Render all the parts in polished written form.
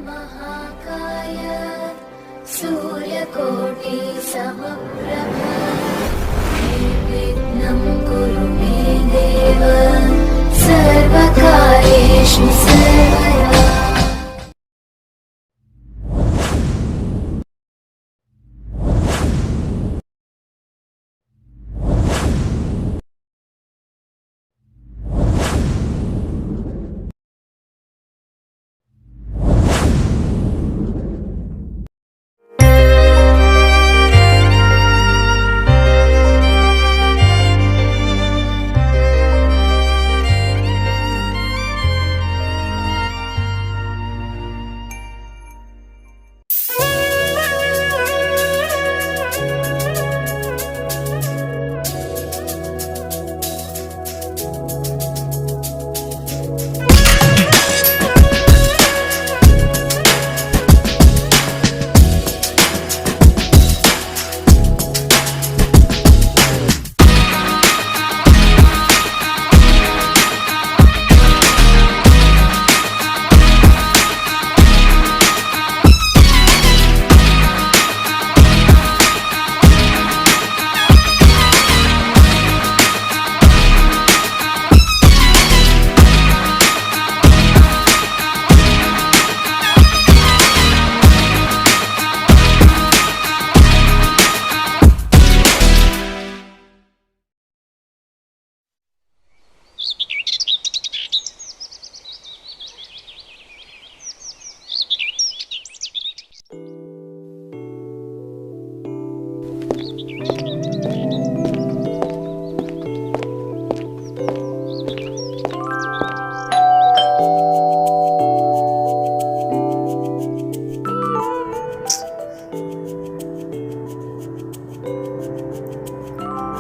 महाकाय सूर्यकोटि समप्रभ निर्विघ्नं कुरु मे देव सर्वकार्येषु सर्वदा।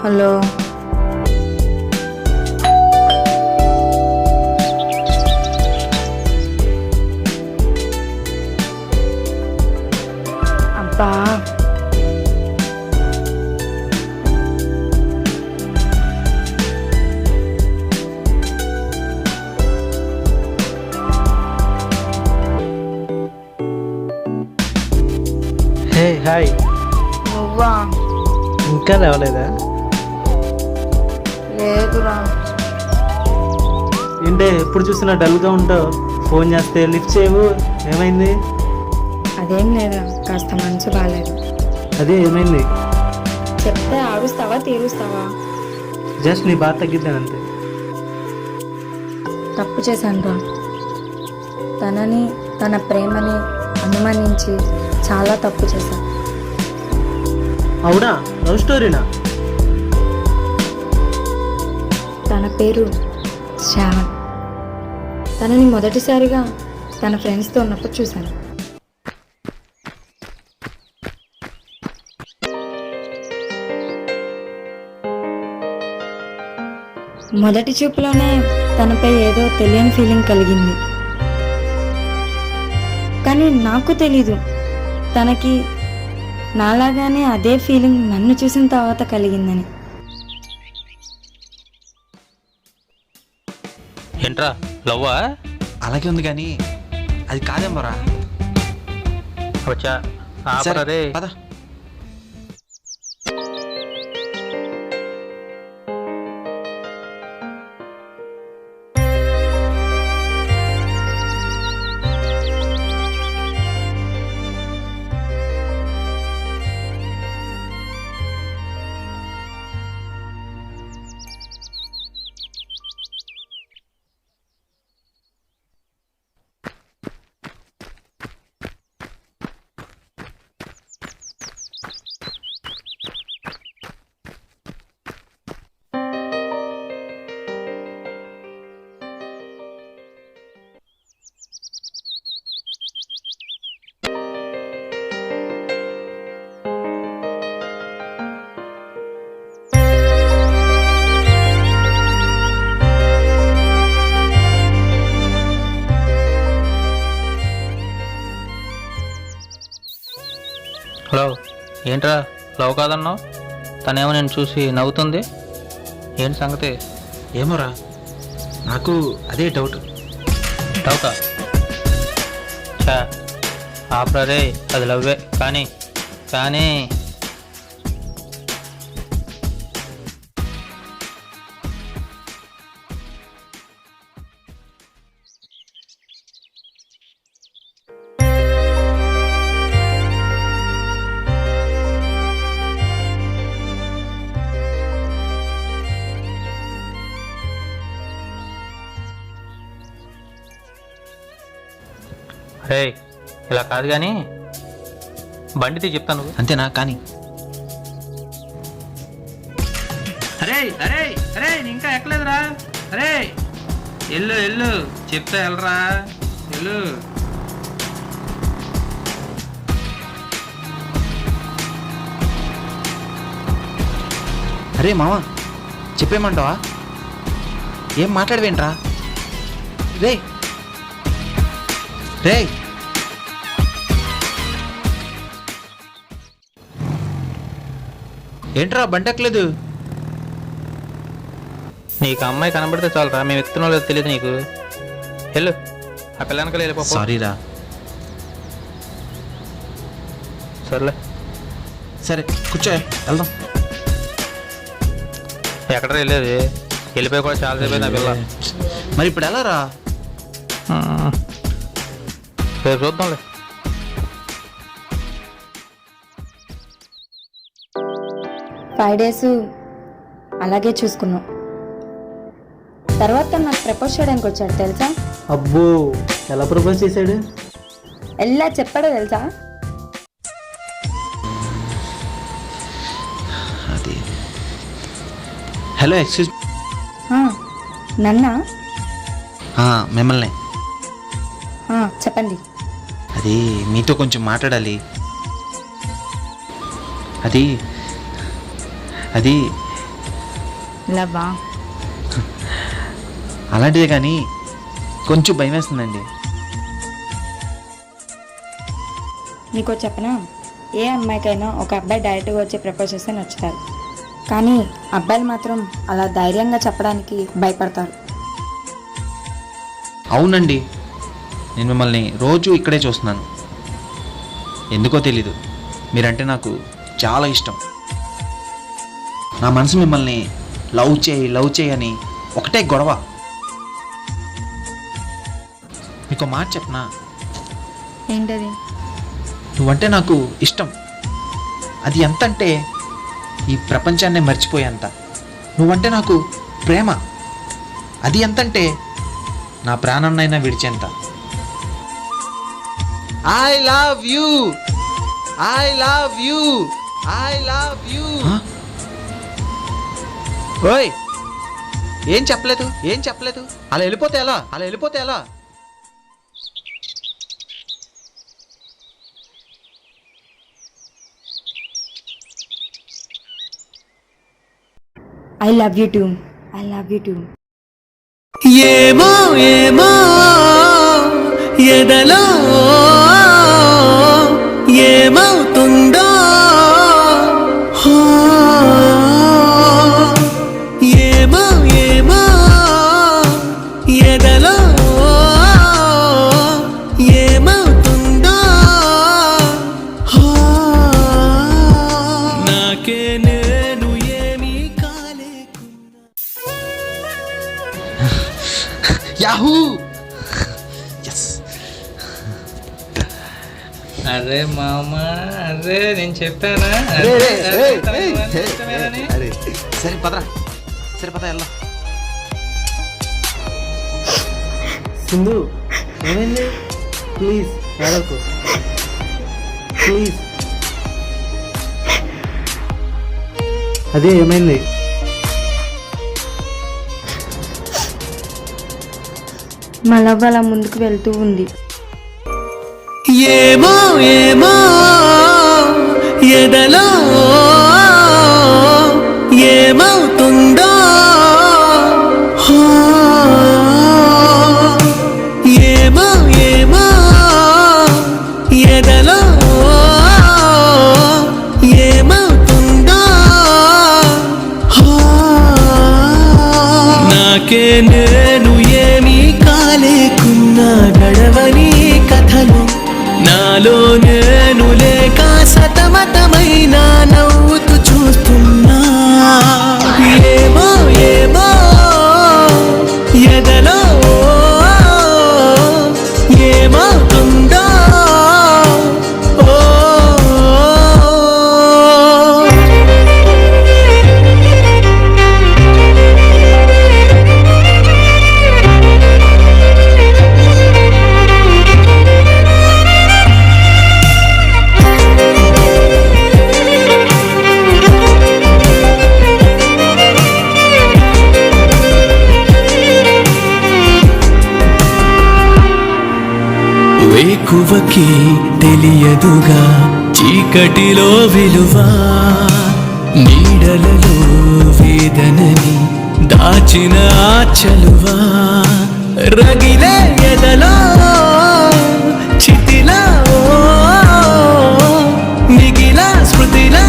హలో అబ్బా హే హాయ్, నువ్వా? ఇంకా లేవలేదా? లేదురా. ఏంటే ఎప్పుడు చూసినా డల్గా ఉంటావు? ఫోన్ చేస్తే లిఫ్ట్ చేయవు, ఏమైంది? అదేం లేదురా, కాస్త మనసు బాగాలేదు. అదే ఏమైంది? చెప్తే ఆడుస్తావా తీరుస్తావా? జస్ట్ నీ బాధ తగ్గిద్దాను అంతే. తప్పు చేశానురా. తనని తన ప్రేమని అనుమానించి చాలా తప్పు చేశాను. అవునా? లవ్ స్టోరీనా? తన పేరు శ్రావణ్. తనని మొదటిసారిగా తన ఫ్రెండ్స్తో ఉన్నప్పుడు చూశాను. మొదటి చూపులోనే తనపై ఏదో తెలియని ఫీలింగ్ కలిగింది. కానీ నాకు తెలీదు తనకి నాలాగానే అదే ఫీలింగ్ నన్ను చూసిన తర్వాత కలిగిందని. ఏంట్రా లవ్వా? అలాగే ఉంది కానీ అది కాదేమోరా. వచ్చా ఆపరే. పద. హలో, ఏంట్రా లవ్ కాదన్నావు? తనేమో నేను చూసి నవ్వుతుంది, ఏంటి సంగతి? ఏమోరా, నాకు అదే డౌటా. చా ఆపరే, అది లవ్వే. కానీ కానీ రే, ఇలా కాదు కానీ బండి తీ చెప్తాను. అంతేనా? కానీ అరే అరే అరే, ఇంకా ఎక్కలేదురా. అరే ఎల్లు ఎల్లు, చెప్తా వెళ్ళరా, ఎల్లు. అరే మామ, చెప్పేమంటావా? ఏం మాట్లాడవేంట్రా? రే రే ఏంట్రా బండి ఎక్కలేదు? నీకు అమ్మాయి కనబడితే చాలరా, మేము ఎక్కుతున్నా లేదో తెలియదు నీకు. వెళ్ళు, ఆ పిల్లనకలు వెళ్ళిపో. సారీరా. సర్లే, సరే కూర్చో, వెళ్దాం. ఎక్కడ వెళ్ళేది? వెళ్ళిపోయి కూడా చాలా సేపు అయింది ఆ పిల్ల. మరి ఇప్పుడు ఎలా రా? రేపు చూద్దాంలే. 5 days అలాగే చూసుకున్నాం. తర్వాత నాకు ప్రపోజ్ చేయడానికి వచ్చాడు తెలుసా? అబ్బో, ఎలా ప్రపోజ్ చేశాడు? ఎలా చెప్పాడో తెలుసా? అది హలో, ఎక్స్క్యూజ్ నన్నా? మిమ్మల్ని. చెప్పండి. అది మీతో కొంచెం మాట్లాడాలి. అది అది లవ్వా? అలాంటిదే కానీ కొంచెం భయం వేస్తుందండి. నీకో చెప్పనా, ఏ అమ్మాయికైనా ఒక అబ్బాయి డైరెక్ట్గా వచ్చి ప్రపోజ్ చేస్తే నచ్చుతారు, కానీ అబ్బాయిలు మాత్రం అలా ధైర్యంగా చెప్పడానికి భయపడతారు. అవునండి, నేను మిమ్మల్ని రోజు ఇక్కడే చూస్తున్నాను. ఎందుకో తెలీదు, మీరంటే నాకు చాలా ఇష్టం. నా మనసు మిమ్మల్ని లవ్ చేయి అని ఒకటే గొడవ. మీకు మాట చెప్పనా? ఏంటది? నువ్వంటే నాకు ఇష్టం. అది ఎంతంటే ఈ ప్రపంచాన్నే మర్చిపోయేంత. నువ్వంటే నాకు ప్రేమ. అది ఎంతంటే నా ప్రాణాన్నైనా విడిచేంత. I love you, I love you, I love you. ఓయ్, ఏం చెప్పలేదు? అలా వెళ్ళిపోతే ఎలా? I love you too. ఏమో ఎదలో ఏమవుతుందో, ఏమో ఎదలో ఏమవుతుందో, నాకే నేను ఏమీ కాలేకున్నా. యాహూ! అరే మామ, అరే నేను చెప్పానా? సరే పదరా, వెళ్దాం. సింధు, ఏమైంది? ప్లీజ్ ఏడవకు, ప్లీజ్. అదే ఏమైంది? మా లవ్ అలా ముందుకు వెళ్తూ ఉంది. ఏమో ఎదలో ఏమవుతుందో, ఏమో ఎదలో ఏమవుతుందో, నాకే నేను ఏమీ కాలేకున్నా. గడవని కథలు నాలో వేకువకి తెలియదుగా చీకటిలో విలువ నీడలలో వేదనని దాచిన ఆ చలువా రగిలే ఎదలో చితిలా మిగిలా స్మృతిలా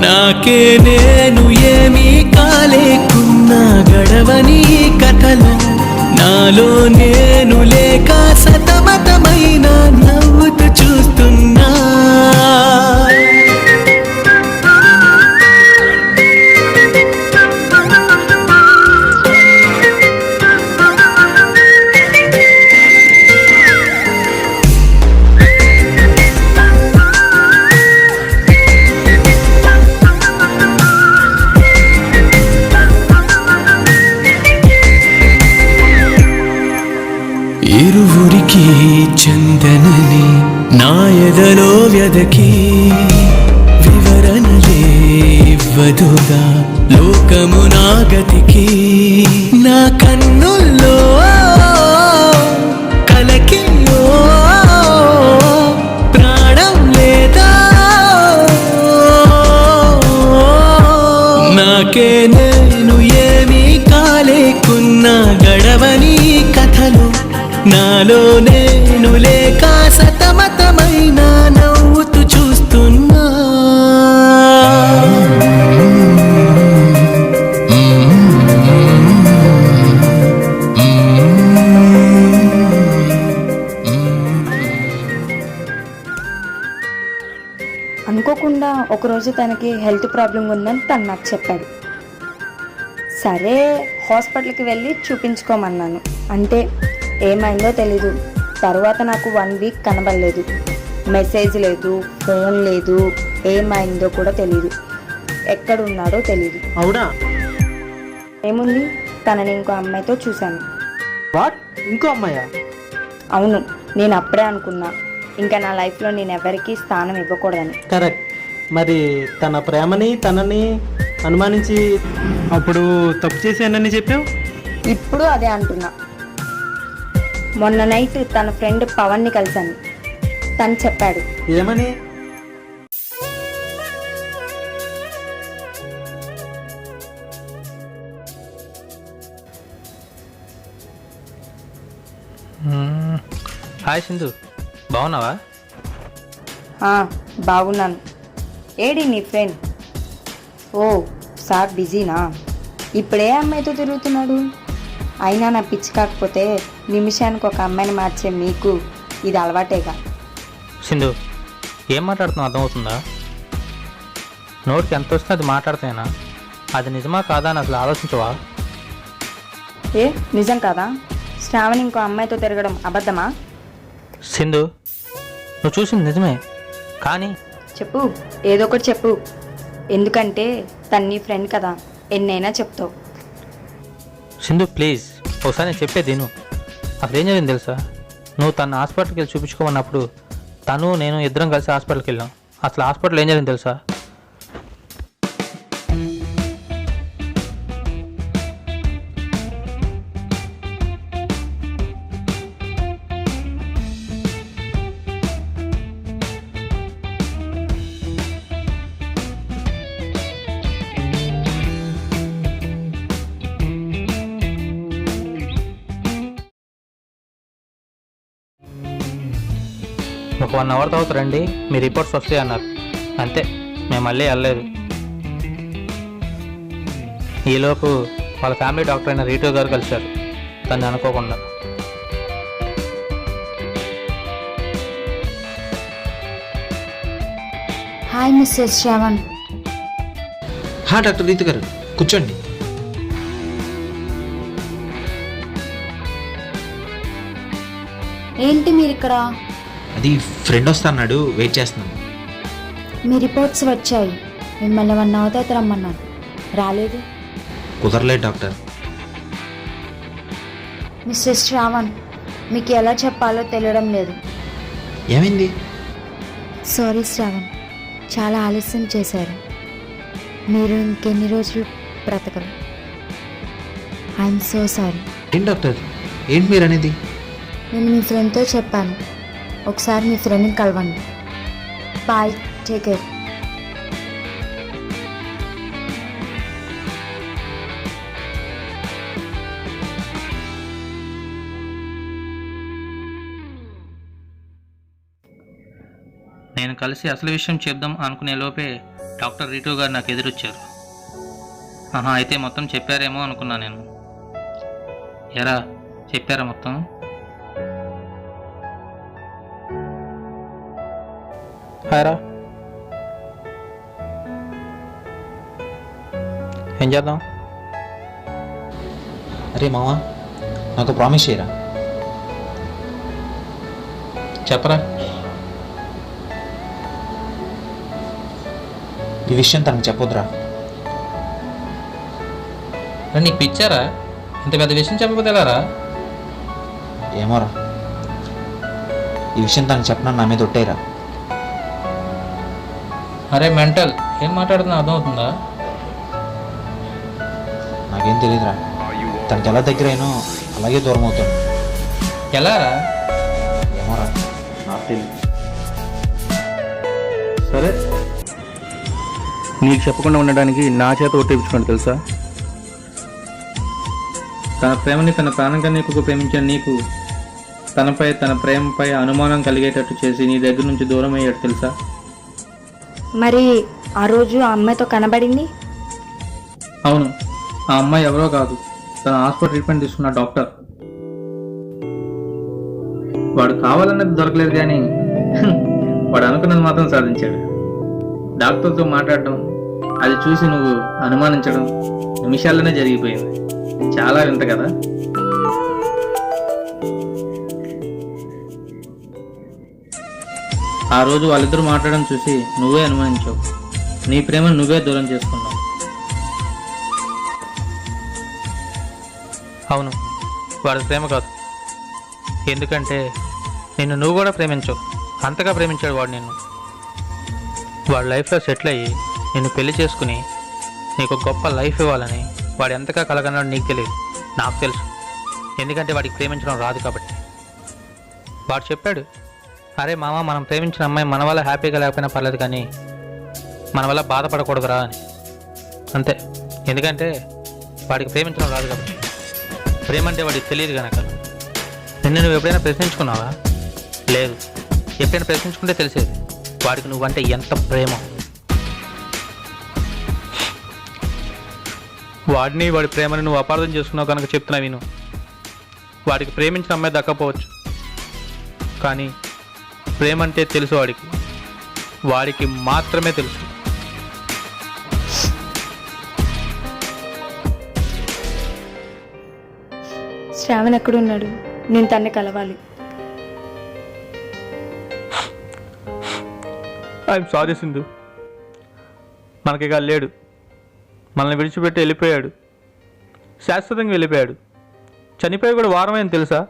నాకే నేను ఏమీ కాలేకున్నా గడవని కథలు నాలో నేను లేక సతమతమైన నవ్వుతూ చూస్తున్నా ఇరువురికి చందనని నా ఎదలో వ్యదకి వివరణలే ఇవ్వదుగా లోకము నా గతికి నా కన్నుల్లో కలకి ప్రాణం లేదా నాకే నేను ఏమీ కాలేకున్నా గడవని కథలు నాలో నేను లేక సతమతమైన నవ్వుతూ చూస్తున్నా అనుకోకుండా ఒకరోజు తనకి హెల్త్ ప్రాబ్లం ఉందని తను నాకు చెప్పాడు. సరే హాస్పిటల్కి వెళ్ళి చూపించుకోమన్నాను. అంటే ఏమైందో తెలీదు. తర్వాత నాకు 1 వీక్ కనబడలేదు, మెసేజ్ లేదు, ఫోన్ లేదు, ఏమైందో కూడా తెలీదు, ఎక్కడున్నాడో తెలీదు. అవునా? ఏముంది, తనని ఇంకో అమ్మాయితో చూశాను. వాట్? ఇంకో అమ్మాయా? అవును, నేను అప్పుడే అనుకున్నా ఇంకా నా లైఫ్లో నేను ఎవరికీ స్థానం ఇవ్వకూడదని. కరెక్ట్. మరి తన ప్రేమని తనని అనుమానించి అప్పుడు తప్పు చేశానని చెప్పావు. ఇప్పుడు అదే అంటున్నా. మొన్న నైట్ తన ఫ్రెండ్ పవన్ని కలిశాను. తను చెప్పాడు. ఏమని? హాయ్ సింధు, బాగున్నావా? బాగున్నాను. ఏడి నీ ఫ్రెండ్? ఓ సార్ బిజీనా? ఇప్పుడే అమ్మాయితో తిరుగుతున్నాడు. అయినా నా పిచ్చి కాకపోతే నిమిషానికి ఒక అమ్మాయిని మార్చే మీకు ఇది అలవాటేగా. సింధు, ఏం మాట్లాడుతున్నావు అర్థమవుతుందా? నోటికి ఎంత వస్తే అది మాట్లాడుతాయినా, అది నిజమా కాదా అని అసలు ఆలోచించవా? ఏ నిజం కాదా? శ్రావణి ఇంకో అమ్మాయితో తిరగడం అబద్ధమా? సింధు, నువ్వు చూసింది నిజమే, కానీ చెప్పు, ఏదో ఒకటి చెప్పు. ఎందుకంటే తను నీ ఫ్రెండ్ కదా, ఎన్నైనా చెప్తావు. సింధు ప్లీజ్, ఒకసారి నేను చెప్పేది విను. అసలు ఏం జరిగింది తెలుసా? నువ్వు తన హాస్పిటల్కి వెళ్ళి చూపించుకోమన్నప్పుడు తను నేను ఇద్దరం కలిసి హాస్పిటల్కి వెళ్ళాం. అసలు హాస్పిటల్ ఏం జరిగింది తెలుసా? ఒక 1 అవర్ తర్వాత రండి, మీ రిపోర్ట్స్ వస్తాయి అన్నారు. అంతే, మేము మళ్ళీ వెళ్ళలేదు. ఈలోపు వాళ్ళ ఫ్యామిలీ డాక్టర్ అయిన రీటో గారు కలిశారు తను అనుకోకుండా. Hi Mrs Shravan. Doctor Ritu గారు కూర్చోండి. ఏంటి మీరు ఇక్కడ? అది ఫ్రెండ్ వస్తాన్నాడు, వెయిట్ చేస్తున్నాను. మీ రిపోర్ట్స్ వచ్చాయి, మిమ్మల్ని 1 అవర్ తర్వాత రమ్మన్నాను, రాలేదు. కుదరలేదు డాక్టర్. మిస్సెస్ శ్రావణ్, మీకు ఎలా చెప్పాలో తెలియడం లేదు. ఏమైంది? సారీ శ్రావణ్, చాలా ఆలస్యం చేశారు. మీరు ఇంకెన్ని రోజులు బ్రతకరు. I'm so sorry. ఏం డాక్టర్, ఏంటి మీరు అనేది? నేను మీ ఫ్రెండ్తో చెప్పాను, ఒకసారి మీ ఫ్రెండ్ని కలవండి. Bye, take care. నేను కలిసి అసలు విషయం చెప్దాం అనుకునే లోపే డాక్టర్ రీటూ గారు నాకు ఎదురొచ్చారు. అయితే మొత్తం చెప్పారేమో అనుకున్నా నేను. ఎరా చెప్పారా మొత్తం? హాయరా, ఏం చేద్దాం? అరే మావా, నాకు ప్రామిస్ చేయరా. చెప్పరా. ఈ విషయం తనకు చెప్పొద్దురా. నీకు పిచ్చారా? ఇంత పెద్ద విషయం చెప్పకపోతే ఎలారా? ఏమోరా, ఈ విషయం తనకు చెప్పనని నా మీద ఒట్టేరా. అరే మెంటల్, ఏం మాట్లాడుతున్నా అర్థమవుతుందా? నాకేం తెలియదురా. తనకి ఎలా దగ్గర అయినో అలాగే దూరం అవుతాను. ఎలారా? ఏమోరా, నాకు తెలియదు. సరే, నీకు చెప్పకుండా ఉండడానికి నా చేత ఒట్టేపించుకోండి తెలుసా? తన ప్రేమని తన ప్రాణం కన్నా ఎక్కువ ప్రేమించిన నీకు తనపై తన ప్రేమపై అనుమానం కలిగేటట్టు చేసి నీ దగ్గర నుంచి దూరం అయ్యాడు తెలుసా? మరి ఆ రోజు ఆ అమ్మాయితో కనబడింది? అవును, ఆ అమ్మాయి ఎవరో కాదు, తన హాస్పిటల్ ట్రీట్మెంట్ తీసుకున్న డాక్టర్. వాడు కావాలన్నది దొరకలేదు కానీ వాడు అనుకున్నది మాత్రం సాధించాడు. డాక్టర్తో మాట్లాడడం, అది చూసి నువ్వు అనుమానించడం నిమిషాల్లోనే జరిగిపోయింది. చాలా వింత కదా? ఆ రోజు వాళ్ళిద్దరూ మాట్లాడడం చూసి నువ్వే అనుమానించావు. నీ ప్రేమను నువ్వే దూరం చేసుకున్నావు. అవును, వాడి ప్రేమ కాదు. ఎందుకంటే నిన్ను నువ్వు కూడా ప్రేమించవు. అంతగా ప్రేమించాడు వాడు నిన్ను. వాడి లైఫ్లో సెటిల్ అయ్యి నిన్ను పెళ్లి చేసుకుని నీకు గొప్ప లైఫ్ ఇవ్వాలని వాడు ఎంతగా కలగన్నాడు నీకు తెలియదు, నాకు తెలుసు. ఎందుకంటే వాడికి ప్రేమించడం రాదు కాబట్టి. వాడు చెప్పాడు, అరే మామ, మనం ప్రేమించిన అమ్మాయి మన వల్ల హ్యాపీగా లేకపోయినా పర్లేదు కానీ మన వల్ల బాధపడకూడదురా అని. అంతే. ఎందుకంటే వాడికి ప్రేమించడం రాదు కాబట్టి. ప్రేమ అంటే వాడికి తెలియదు కనుక. నిన్ను నువ్వు ఎప్పుడైనా ప్రశ్నించుకున్నావా? లేదు. ఎప్పుడైనా ప్రశ్నించుకుంటే తెలిసేది వాడికి నువ్వంటే ఎంత ప్రేమ. వాడిని వాడి ప్రేమని నువ్వు అపార్థం చేసుకున్నావు కనుక చెప్తున్నా విను. వాడికి ప్రేమించిన అమ్మాయి దక్కపోవచ్చు, కానీ ప్రేమ అంటే తెలుసు వాడికి. వాడికి మాత్రమే తెలుసు. శ్రావణ్ ఎక్కడున్నాడు? నేను తన్ని కలవాలి. ఐఎమ్ సారీ సింధు, మనకిగా లేడు. మనల్ని విడిచిపెట్టి వెళ్ళిపోయాడు. శాశ్వతంగా వెళ్ళిపోయాడు. చనిపోయి కూడా వారమైంది తెలుసా?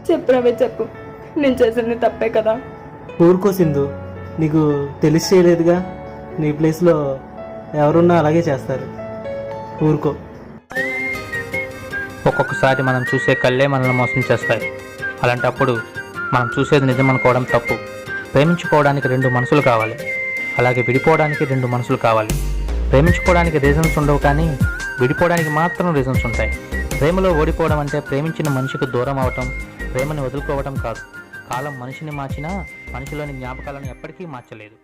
చెప్పురావే చెప్పు, నేను చేసింది తప్పే కదా? ఊరుకో సింధు, నీకు తెలిసి చేయలేదుగా. నీ ప్లేస్లో ఎవరున్నా అలాగే చేస్తారు. ఊరుకో. ఒక్కొక్కసారి మనం చూసే కళ్ళే మనల్ని మోసం చేస్తాయి. అలాంటప్పుడు మనం చూసేది నిజం అనుకోవడం తప్పు. ప్రేమించుకోవడానికి రెండు మనసులు కావాలి, అలాగే విడిపోవడానికి రెండు మనసులు కావాలి. ప్రేమించుకోవడానికి రీజన్స్ ఉండవు, కానీ విడిపోవడానికి మాత్రం రీజన్స్ ఉంటాయి. ప్రేమలో ఓడిపోవడం అంటే ప్రేమించిన మనిషికి దూరం అవటం, ప్రేమని వదులుకోవడం కాదు. కాలం మనిషిని మార్చినా మనిషిలోని జ్ఞాపకాలను ఎప్పటికీ మార్చలేదు.